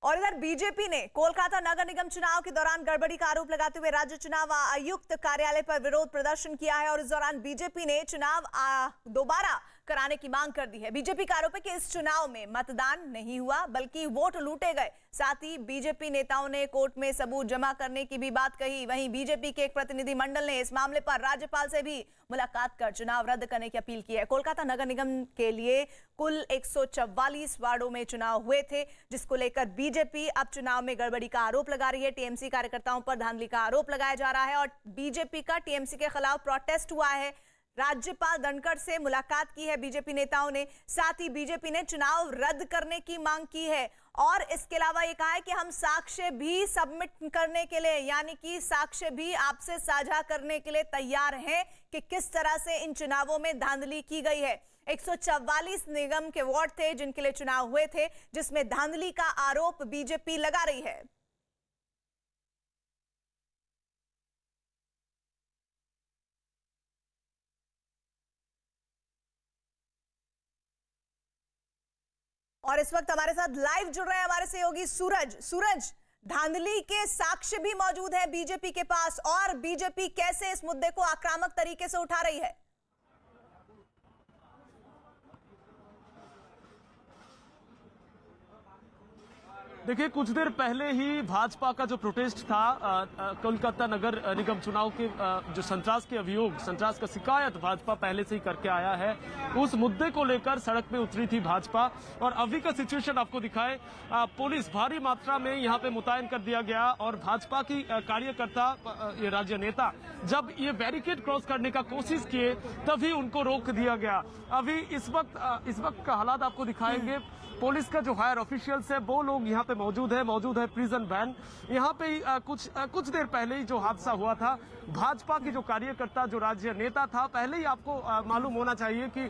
और इधर बीजेपी ने कोलकाता नगर निगम चुनाव के दौरान गड़बड़ी का आरोप लगाते हुए राज्य चुनाव आयुक्त कार्यालय पर विरोध प्रदर्शन किया है और इस दौरान बीजेपी ने चुनाव दोबारा कराने की मांग कर दी है। बीजेपी का आरोप है कि इस चुनाव में मतदान नहीं हुआ बल्कि वोट लूटे गए। साथ ही बीजेपी नेताओं ने कोर्ट में सबूत जमा करने की भी बात कही। वहीं बीजेपी के एक प्रतिनिधिमंडल ने इस मामले पर राज्यपाल से भी मुलाकात कर चुनाव रद्द करने की अपील की है। कोलकाता नगर निगम के लिए कुल 144 वार्डों में चुनाव हुए थे, जिसको लेकर बीजेपी अब चुनाव में गड़बड़ी का आरोप लगा रही है। टीएमसी कार्यकर्ताओं पर धांधली का आरोप लगाया जा रहा है और बीजेपी का टीएमसी के खिलाफ प्रोटेस्ट हुआ है। राज्यपाल धनखड़ से मुलाकात की है बीजेपी नेताओं ने। साथ ही बीजेपी ने चुनाव रद्द करने की मांग की है और इसके अलावा ये कहा है कि हम साक्ष्य भी सबमिट करने के लिए, यानी कि साक्ष्य भी आपसे साझा करने के लिए तैयार हैं कि किस तरह से इन चुनावों में धांधली की गई है। 144 निगम के वार्ड थे जिनके लिए चुनाव हुए थे, जिसमें धांधली का आरोप बीजेपी लगा रही है। और इस वक्त हमारे साथ लाइव जुड़ रहे हैं हमारे सहयोगी सूरज। धांधली के साक्ष्य भी मौजूद है बीजेपी के पास और बीजेपी कैसे इस मुद्दे को आक्रामक तरीके से उठा रही है? देखिए, कुछ देर पहले ही भाजपा का जो प्रोटेस्ट था कोलकाता नगर निगम चुनाव के जो संतरास के अभियोग, संतरास का शिकायत भाजपा पहले से ही करके आया है, उस मुद्दे को लेकर सड़क पे उतरी थी भाजपा। और अभी का सिचुएशन आपको दिखाए, पुलिस भारी मात्रा में यहाँ पे मुतयन कर दिया गया और भाजपा की कार्यकर्ता, ये राज्य नेता जब ये बैरिकेड क्रॉस करने का कोशिश किए तभी उनको रोक दिया गया। अभी इस वक्त का हालात आपको दिखाएंगे। पुलिस का जो हायर ऑफिशियल्स है वो लोग यहाँ पे मौजूद है प्रिजन वैन। यहाँ पे कुछ देर पहले ही जो हादसा हुआ था, भाजपा की जो कार्यकर्ता, जो राज्य नेता था, पहले ही आपको मालूम होना चाहिए कि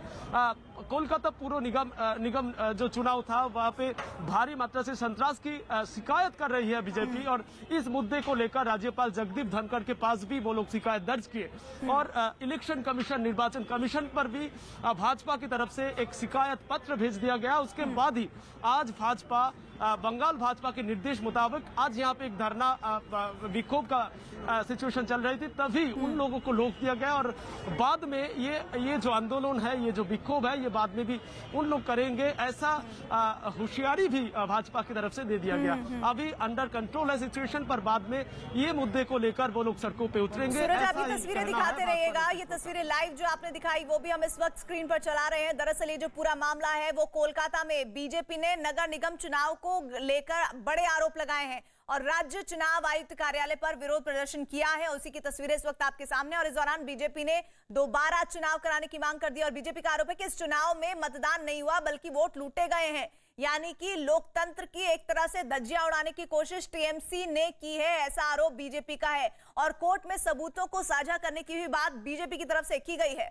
कोलकाता पूर्व निगम जो चुनाव था वहाँ पे भारी मात्रा से संतरास की शिकायत कर रही है बीजेपी और इस मुद्दे को लेकर राज्यपाल जगदीप धनखड़ के पास भी वो लोग शिकायत दर्ज किए और इलेक्शन कमीशन, निर्वाचन कमीशन पर भी भाजपा की तरफ से एक शिकायत पत्र भेज दिया गया। उसके बाद ही आज बंगाल भाजपा के निर्देश मुताबिक आज यहाँ पे एक धरना विक्षोभ का सिचुएशन चल रही थी, तभी उन लोगों को रोक दिया गया और बाद में ये जो आंदोलन है, ये जो विक्षोभ है, ये बाद में भी उन लोग करेंगे, ऐसा होशियारी भी भाजपा की तरफ से दे दिया गया। अभी अंडर कंट्रोल है सिचुएशन, पर बाद में ये मुद्दे को लेकर वो लोग सड़कों पे उतरेंगे। अभी तस्वीरें दिखाते रहिएगा। ये तस्वीरें लाइव जो आपने दिखाई वो भी हम इस वक्त स्क्रीन पर चला रहे हैं। दरअसल ये जो पूरा मामला है वो कोलकाता में बीजेपी ने नगर निगम चुनाव को लेकर बड़े आरोप लगाए हैं और राज्य चुनाव आयुक्त कार्यालय पर विरोध प्रदर्शन किया है। उसी की तस्वीरें इस वक्त आपके सामने। और इस दौरान बीजेपी ने दोबारा चुनाव कराने की मांग कर दी और बीजेपी का आरोप है कि इस चुनाव में मतदान नहीं हुआ बल्कि वोट लूटे गए हैं, यानी कि लोकतंत्र की एक तरह से धज्जियां उड़ाने की कोशिश टीएमसी ने की है, ऐसा आरोप बीजेपी का है। और कोर्ट में सबूतों को साझा करने की भी बात बीजेपी की तरफ से की गई है।